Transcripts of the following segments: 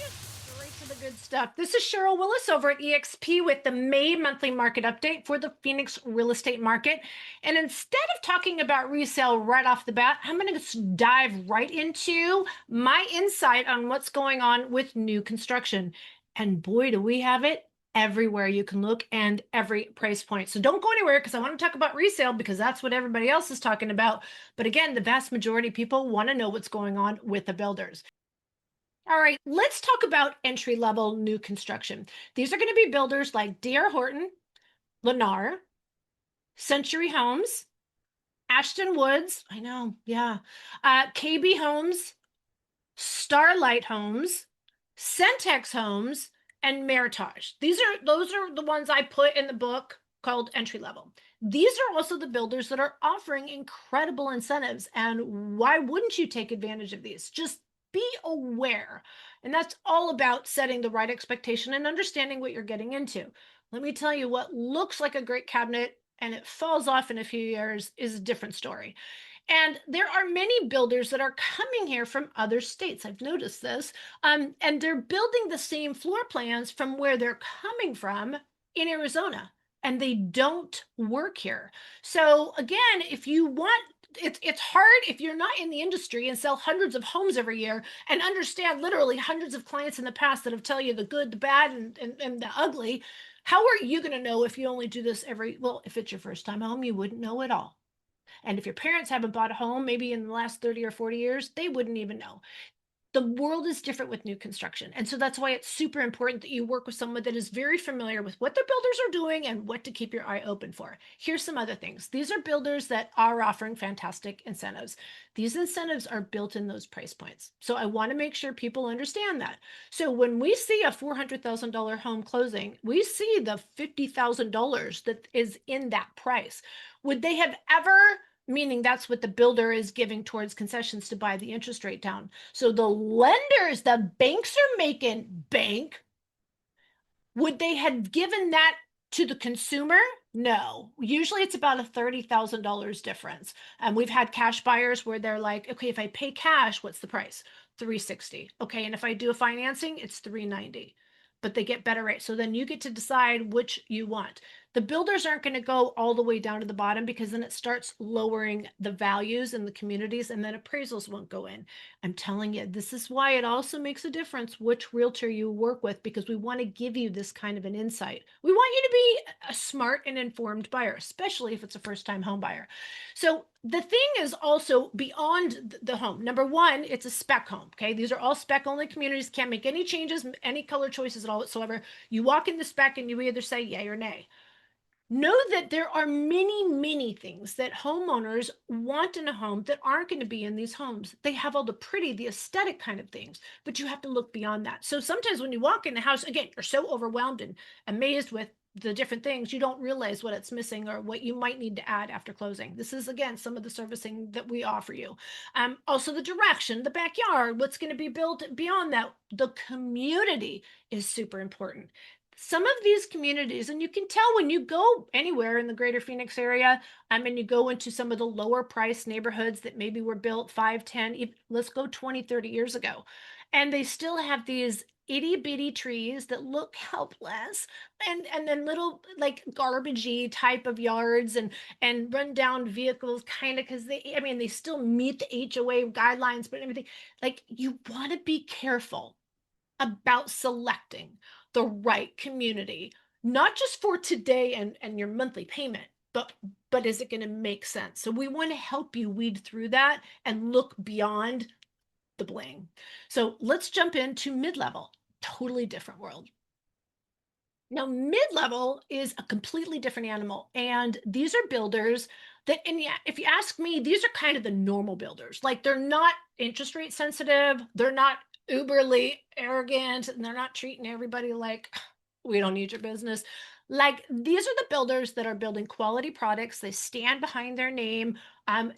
Straight to the good stuff. This is Cheryl Willis over at EXP with the May monthly market update for the Phoenix real estate market. And instead of talking about resale right off the bat, I'm going to dive right into my insight on what's going on with new construction. And boy, do we have it everywhere you can look and every price point. So don't go anywhere because I want to talk about resale because that's what everybody else is talking about. But again, the vast majority of people want to know what's going on with the builders. All right, let's talk about entry level new construction. These are going to be builders like D.R. Horton, Lennar, Century Homes, Ashton Woods. I know, yeah. KB Homes, Starlight Homes, Centex Homes, and Meritage. Those are the ones I put in the book called entry level. These are also the builders that are offering incredible incentives. And why wouldn't you take advantage of these? Just be aware. And that's all about setting the right expectation and understanding what you're getting into. Let me tell you, what looks like a great cabinet and it falls off in a few years is a different story. And there are many builders that are coming here from other states. I've noticed this. And they're building the same floor plans from where they're coming from in Arizona, and they don't work here. So again, if you want, it's hard if you're not in the industry and sell hundreds of homes every year and understand literally hundreds of clients in the past that have tell you the good, the bad, and the ugly. How are you going to know if you only do this well, if it's your first time home, you wouldn't know at all. And if your parents haven't bought a home, maybe in the last 30 or 40 years, they wouldn't even know. The world is different with new construction. And so that's why it's super important that you work with someone that is very familiar with what their builders are doing and what to keep your eye open for. Here's some other things. These are builders that are offering fantastic incentives. These incentives are built in those price points. So I want to make sure people understand that. So when we see a $400,000 home closing, we see the $50,000 that is in that price. Would they have ever, meaning that's what the builder is giving towards concessions to buy the interest rate down. So the lenders, the banks are making bank. Would they have given that to the consumer? No. Usually it's about a $30,000 difference. And we've had cash buyers where they're like, okay, if I pay cash, what's the price? 360. Okay, and if I do a financing, it's 390. But they get better rates. So then you get to decide which you want. The builders aren't going to go all the way down to the bottom because then it starts lowering the values in the communities and then appraisals won't go in. I'm telling you, this is why it also makes a difference which realtor you work with, because we want to give you this kind of an insight. We want you to be a smart and informed buyer, especially if it's a first-time home buyer. So the thing is also beyond the home. Number one, it's a spec home. Okay. These are all spec only communities. Can't make any changes, any color choices at all whatsoever. You walk in the spec and you either say yay or nay. Know that there are many, many things that homeowners want in a home that aren't going to be in these homes. They have all the pretty, the aesthetic kind of things, but you have to look beyond that. So sometimes when you walk in the house, again, you're so overwhelmed and amazed with the different things, you don't realize what it's missing or what you might need to add after closing. This is, again, some of the servicing that we offer you. Also, the direction, the backyard, what's going to be built beyond that. The community is super important. Some of these communities, and you can tell when you go anywhere in the greater Phoenix area, and you go into some of the lower price neighborhoods that maybe were built 5, 10, let's go 20, 30 years ago. And they still have these itty bitty trees that look helpless and then little like garbagey type of yards and run down vehicles kind of because they still meet the HOA guidelines, but everything. Like, you want to be careful about selecting the right community, not just for today and your monthly payment, but is it going to make sense? So we want to help you weed through that and look beyond the bling. So let's jump into mid-level, totally different world. Now, mid-level is a completely different animal, and these are builders that, and yeah, if you ask me, these are kind of the normal builders. Like, they're not interest rate sensitive, they're not uberly arrogant, and they're not treating everybody like we don't need your business. Like, these are the builders that are building quality products. They stand behind their name.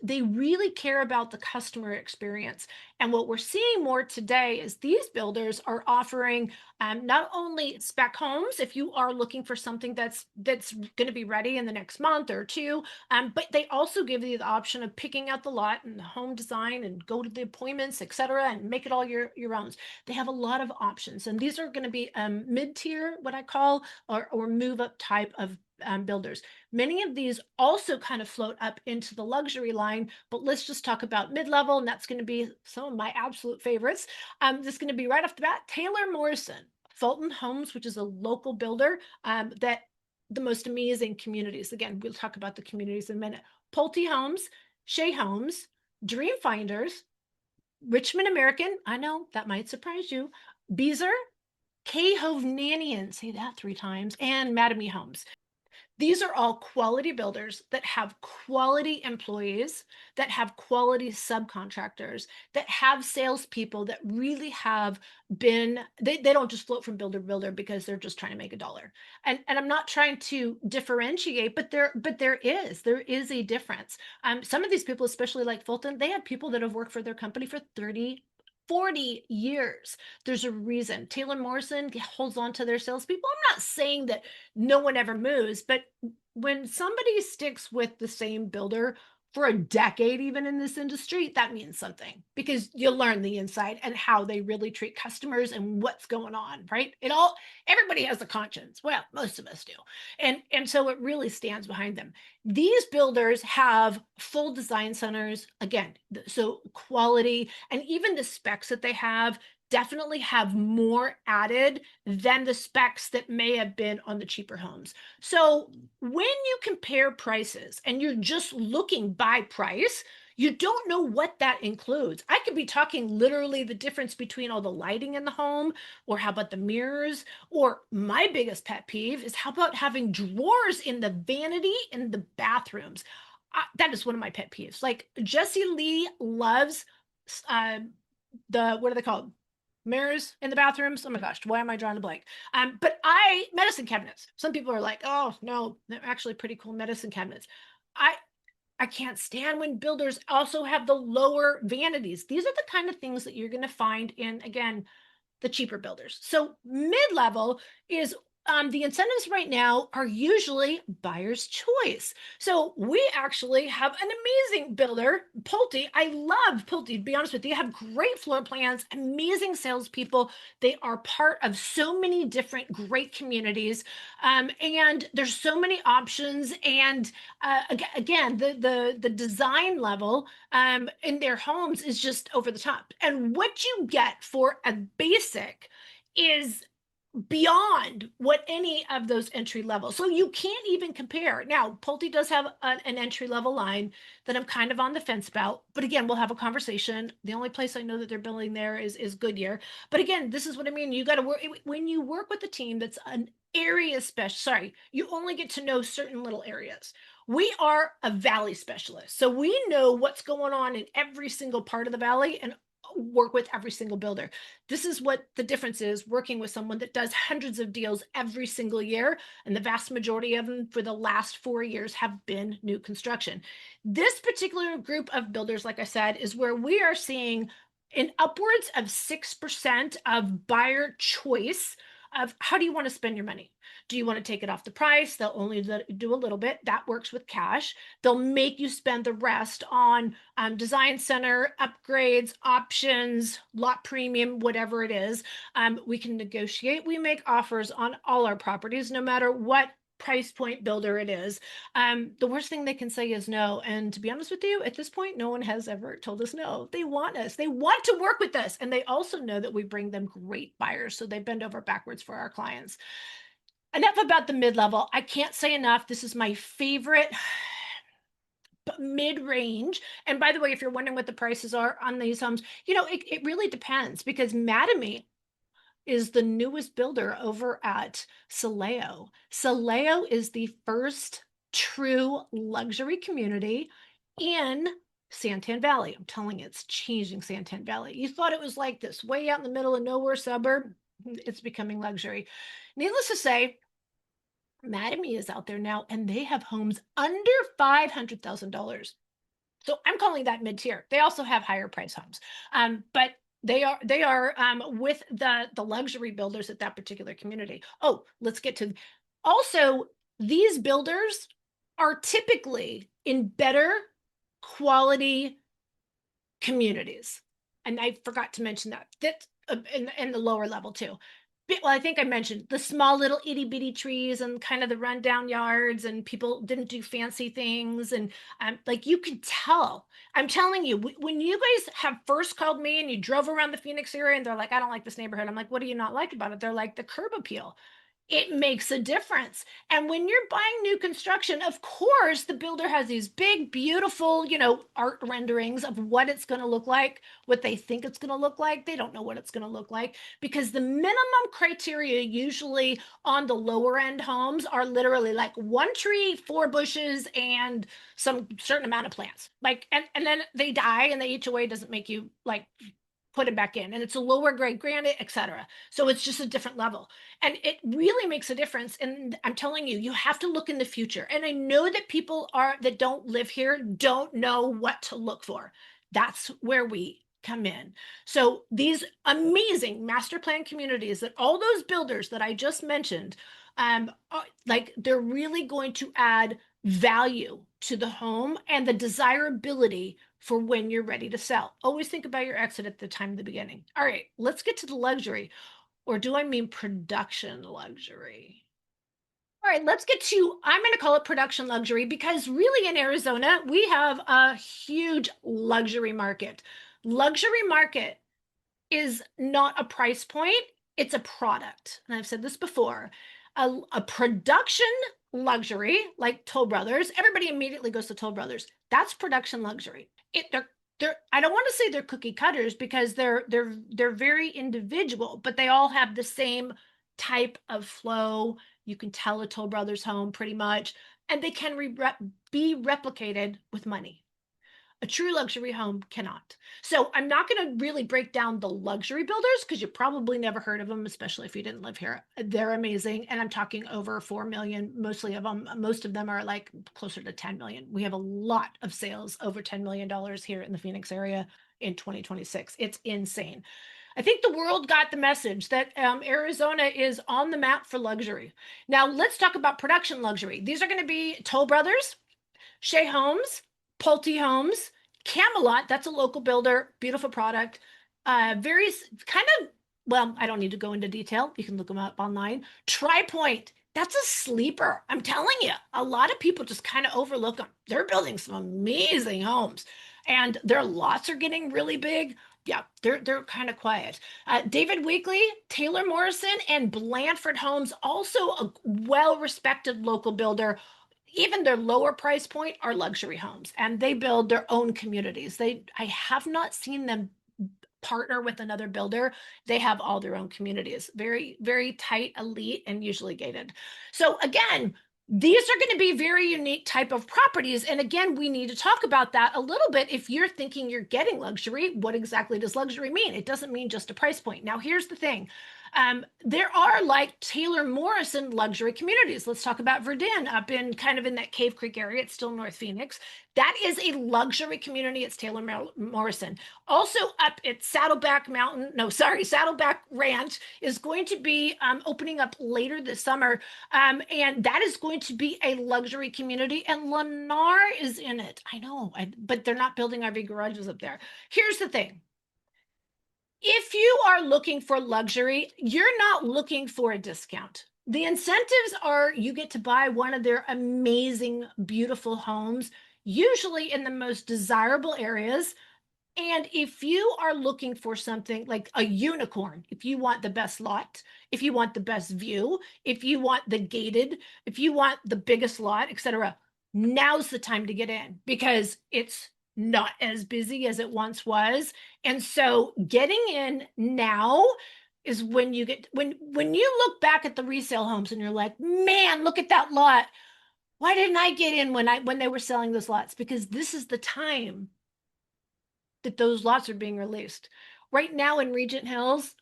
They really care about the customer experience. And what we're seeing more today is these builders are offering not only spec homes, if you are looking for something that's going to be ready in the next month or two, but they also give you the option of picking out the lot and the home design and go to the appointments, etc., and make it all your own. They have a lot of options, and these are going to be mid-tier, what I call, or move up type of builders. Many of these also kind of float up into the luxury line, but let's just talk about mid-level, and that's going to be some of my absolute favorites. This is going to be right off the bat, Taylor Morrison, Fulton Homes, which is a local builder that the most amazing communities. Again, we'll talk about the communities in a minute. Pulte Homes, Shea Homes, Dream Finders, Richmond American. I know that might surprise you. Beezer, K Hovnanian, say that 3 times, and Mattamy Homes. These are all quality builders that have quality employees, that have quality subcontractors, that have salespeople that really have been, they don't just float from builder to builder because they're just trying to make a dollar. And I'm not trying to differentiate, but there is a difference. Some of these people, especially like Fulton, they have people that have worked for their company for 30, 40 years. There's a reason. Taylor Morrison holds on to their salespeople. I'm not saying that no one ever moves, but when somebody sticks with the same builder for a decade, even in this industry, that means something because you learn the inside and how they really treat customers and what's going on, right? Everybody has a conscience. Well, most of us do. And so it really stands behind them. These builders have full design centers, again, so quality, and even the specs that they have definitely have more added than the specs that may have been on the cheaper homes. So when you compare prices and you're just looking by price, you don't know what that includes. I could be talking literally the difference between all the lighting in the home, or how about the mirrors, or my biggest pet peeve is how about having drawers in the vanity in the bathrooms. That is one of my pet peeves. Like Jesse Lee loves uh, the, what are they called? Mirrors in the bathrooms. Oh my gosh, why am I drawing a blank? But medicine cabinets. Some people are like, oh no, they're actually pretty cool medicine cabinets. I I can't stand when builders also have the lower vanities. These are the kind of things that you're going to find in, again, the cheaper builders. So mid-level is the incentives right now are usually buyer's choice. So we actually have an amazing builder, Pulte. I love Pulte, to be honest with you. They have great floor plans, amazing salespeople. They are part of so many different great communities. And there's so many options. And again, the design level in their homes is just over the top. And what you get for a basic is beyond what any of those entry level. So you can't even compare. Now, Pulte does have an entry level line that I'm kind of on the fence about. But again, we'll have a conversation. The only place I know that they're building there is Goodyear. But again, this is what I mean. You got to work when you work with a team that's an area special. Sorry, you only get to know certain little areas. We are a valley specialist. So we know what's going on in every single part of the valley and work with every single builder. This is what the difference is working with someone that does hundreds of deals every single year. And the vast majority of them for the last 4 years have been new construction. This particular group of builders, like I said, is where we are seeing in upwards of 6% of buyer choice of how do you want to spend your money? Do you want to take it off the price? They'll only do a little bit. That works with cash. They'll make you spend the rest on design center, upgrades, options, lot premium, whatever it is. We can negotiate. We make offers on all our properties, no matter what price point builder it is. The worst thing they can say is no. And to be honest with you, at this point, no one has ever told us no. They want us. They want to work with us. And they also know that we bring them great buyers. So they bend over backwards for our clients. Enough about the mid-level. I can't say enough. This is my favorite mid-range. And by the way, if you're wondering what the prices are on these homes, it really depends because Mattamy is the newest builder over at Saleo. Saleo is the first true luxury community in Santan Valley. I'm telling you, it's changing Santan Valley. You thought it was like this way out in the middle of nowhere suburb. It's becoming luxury. Needless to say, Mattamy is out there now, and they have homes under $500,000. So I'm calling that mid-tier. They also have higher price homes. But they are with the luxury builders at that particular community. Oh, let's get to also these builders are typically in better quality communities. And I forgot to mention that in the lower level too. Well, I think I mentioned the small little itty bitty trees and kind of the rundown yards, and people didn't do fancy things. And like you could tell, I'm telling you, when you guys have first called me and you drove around the Phoenix area and they're like, I don't like this neighborhood. I'm like, what do you not like about it? They're like, the curb appeal. It makes a difference. And when you're buying new construction, of course, the builder has these big, beautiful, art renderings of what it's going to look like, what they think it's going to look like. They don't know what it's going to look like because the minimum criteria usually on the lower end homes are literally like one tree, four bushes, and some certain amount of plants. Like, and then they die and they each away doesn't make you like put it back in, and it's a lower grade granite, etc. So it's just a different level, and it really makes a difference. And I'm telling you, you have to look in the future. And I know that people are that don't live here don't know what to look for. That's where we come in. So these amazing master plan communities that all those builders that I just mentioned, like they're really going to add value to the home and the desirability for when you're ready to sell. Always think about your exit at the time of the beginning. All right, let's get to the luxury, or do I mean production luxury? All right, let's get to, I'm going to call it production luxury because really in Arizona, we have a huge luxury market. Luxury market is not a price point, it's a product. And I've said this before. A production luxury like Toll Brothers, everybody immediately goes to Toll Brothers. That's production luxury. They're I don't want to say they're cookie cutters because they're very individual, but they all have the same type of flow. You can tell a Toll Brothers home pretty much, and they can be replicated with money. A true luxury home cannot. So I'm not going to really break down the luxury builders because you probably never heard of them, especially if you didn't live here. They're amazing. And I'm talking over 4 million, mostly of them. Most of them are like closer to 10 million. We have a lot of sales over $10 million here in the Phoenix area in 2026. It's insane. I think the world got the message that Arizona is on the map for luxury. Now let's talk about production luxury. These are going to be Toll Brothers, Shea Homes, Pulte Homes, Camelot, that's a local builder, beautiful product. Various kind of, well, I don't need to go into detail. You can look them up online. TriPoint, that's a sleeper. I'm telling you, a lot of people just kind of overlook them. They're building some amazing homes, and their lots are getting really big. Yeah, they're kind of quiet. David Weekley, Taylor Morrison, and Blanford Homes, also a well-respected local builder. Even their lower price point are luxury homes, and they build their own communities. I have not seen them partner with another builder. They have all their own communities, very, very tight, elite, and usually gated. So again, these are going to be very unique type of properties. And again, we need to talk about that a little bit. If you're thinking you're getting luxury, what exactly does luxury mean? It doesn't mean just a price point. Now, here's the thing. There are like Taylor Morrison luxury communities. Let's talk about Verdun up in kind of in that Cave Creek area. It's still North Phoenix. That is a luxury community. It's Taylor Morrison. Also up at Saddleback Mountain, no, sorry, Saddleback Ranch is going to be opening up later this summer. And that is going to be a luxury community. And Lennar is in it. I know, but they're not building RV garages up there. Here's the thing. If you are looking for luxury, you're not looking for a discount. The incentives are you get to buy one of their amazing, beautiful homes, usually in the most desirable areas. And if you are looking for something like a unicorn, if you want the best lot, if you want the best view, if you want the gated, if you want the biggest lot, etc., now's the time to get in because it's not as busy as it once was. And so getting in now is when you get when you look back at the resale homes and you're like, man, look at that lot. Why didn't I get in when they were selling those lots? Because this is the time that those lots are being released. Right now in Regent Hills,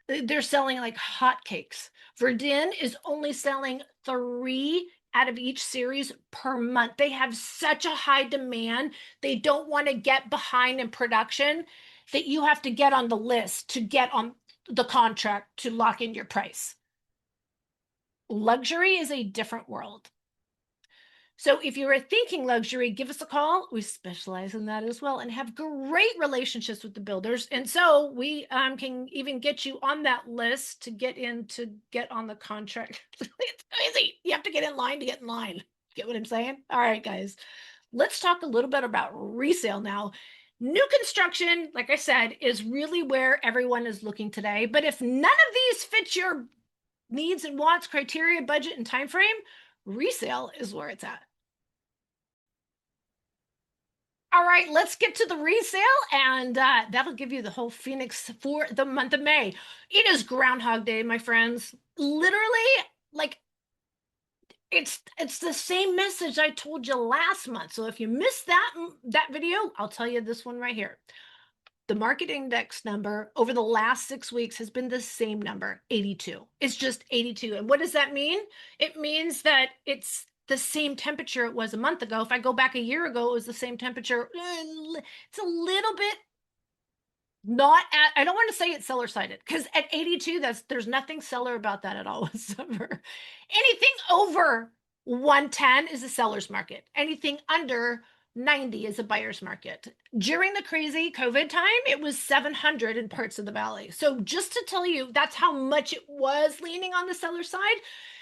they're selling like hotcakes. Verdun is only selling 3 out of each series per month. They have such a high demand. They don't want to get behind in production that you have to get on the list to get on the contract to lock in your price. Luxury is a different world. So if you are thinking luxury, give us a call. We specialize in that as well and have great relationships with the builders. And so we can even get you on that list to get on the contract. It's crazy. You have to get in line to get in line. Get what I'm saying? All right, guys. Let's talk a little bit about resale now. New construction, like I said, is really where everyone is looking today. But if none of these fit your needs and wants, criteria, budget, and time frame, resale is where it's at. All right, let's get to the resale, and that'll give you the whole Phoenix for the month of May. It is Groundhog Day, my friends. Literally, like it's the same message I told you last month. So if you missed that video, I'll tell you this one right here. The market index number over the last 6 weeks has been the same number, 82. It's just 82. And what does that mean? It means that it's the same temperature it was a month ago. If I go back a year ago, it was the same temperature. It's a little bit not at, I don't want to say it's seller sided because at 82, there's nothing seller about that at all whatsoever. Anything over 110 is a seller's market. Anything under 90 is a buyer's market. During the crazy COVID time, it was 700 in parts of the valley. So just to tell you, that's how much it was leaning on the seller side.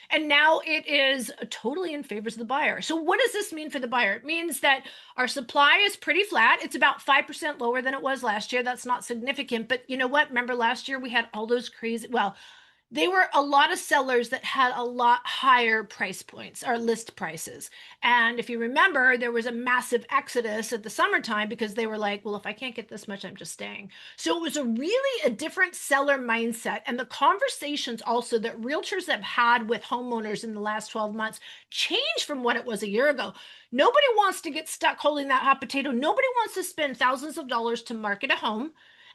And now it is totally in favor of the buyer. So what does this mean for the buyer? It means that our supply is pretty flat. It's about 5% lower than it was last year. That's not significant. But you know what? Remember last year we had all those crazy, well, they were a lot of sellers that had a lot higher price points or list prices. And if you remember, there was a massive exodus at the summertime because they were like, well, if I can't get this much, I'm just staying. So it was really a different seller mindset. And the conversations also that realtors have had with homeowners in the last 12 months changed from what it was a year ago. Nobody wants to get stuck holding that hot potato. Nobody wants to spend thousands of dollars to market a home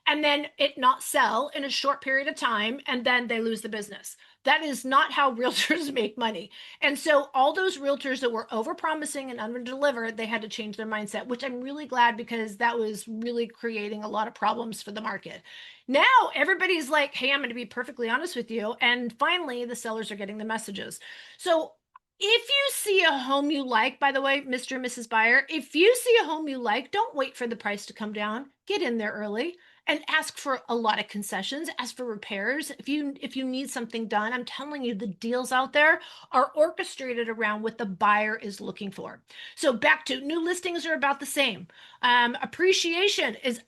and then it not sell in a short period of time, and then they lose the business. That is not how realtors make money. And so all those realtors that were over-promising and under-delivered, they had to change their mindset, which I'm really glad because that was really creating a lot of problems for the market. Now everybody's like, hey, I'm going to be perfectly honest with you. And finally, the sellers are getting the messages. So if you see a home you like, by the way, Mr. and Mrs. Buyer, if you see a home you like, don't wait for the price to come down. Get in there early and ask for a lot of concessions, ask for repairs. If you need something done, I'm telling you, the deals out there are orchestrated around what the buyer is looking for. So back to new listings are about the same. Appreciation is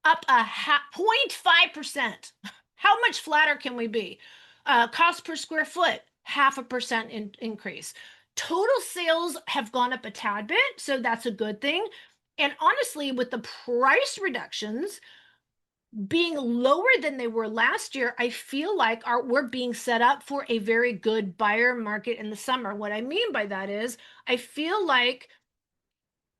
up 0.5%. How much flatter can we be? Cost per square foot, 0.5% increase. Total sales have gone up a tad bit, so that's a good thing. And honestly, with the price reductions being lower than they were last year, I feel like we're being set up for a very good buyer market in the summer. What I mean by that is I feel like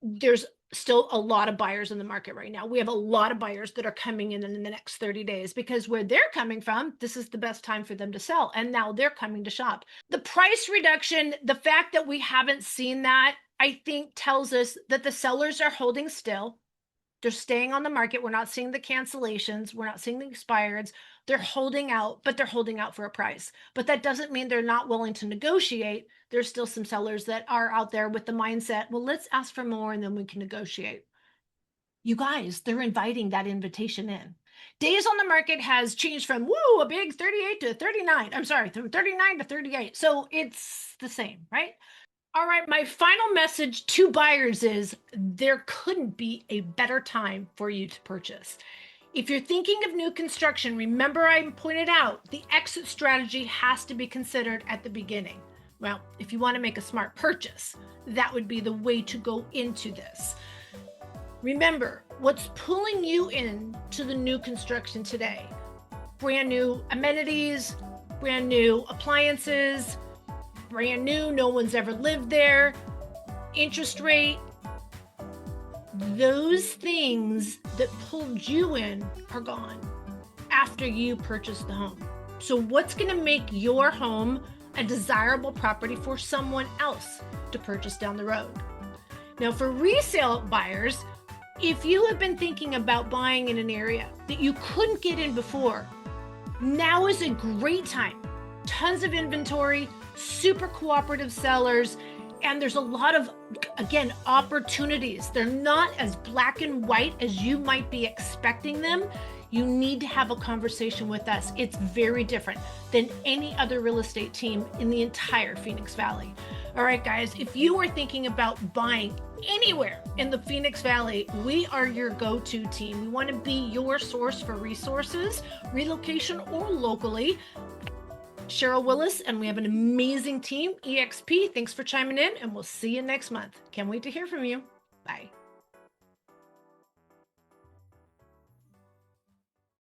there's still a lot of buyers in the market right now. We have a lot of buyers that are coming in the next 30 days because where they're coming from, this is the best time for them to sell. And now they're coming to shop. The price reduction, the fact that we haven't seen that, I think tells us that the sellers are holding still. They're staying on the market. We're not seeing the cancellations. We're not seeing the expireds. They're holding out, but they're holding out for a price. But that doesn't mean they're not willing to negotiate. There's still some sellers that are out there with the mindset, well, let's ask for more and then we can negotiate. You guys, they're inviting that invitation in. Days on the market has changed from, woo, a big 38 to 39. I'm sorry, from 39 to 38. So it's the same, right? All right, my final message to buyers is there couldn't be a better time for you to purchase. If you're thinking of new construction, remember I pointed out the exit strategy has to be considered at the beginning. Well, if you want to make a smart purchase, that would be the way to go into this. Remember, what's pulling you in to the new construction today? Brand new amenities, brand new appliances, brand new, no one's ever lived there, interest rate. Those things that pulled you in are gone after you purchased the home. So what's going to make your home a desirable property for someone else to purchase down the road. Now, for resale buyers, if you have been thinking about buying in an area that you couldn't get in before, now is a great time. Tons of inventory, super cooperative sellers, and there's a lot of, again, opportunities. They're not as black and white as you might be expecting them. You need to have a conversation with us. It's very different than any other real estate team in the entire Phoenix Valley. All right, guys, if you are thinking about buying anywhere in the Phoenix Valley, we are your go-to team. We want to be your source for resources, relocation or locally. Cheryl Willis, and we have an amazing team, EXP. Thanks for chiming in, and we'll see you next month. Can't wait to hear from you. Bye.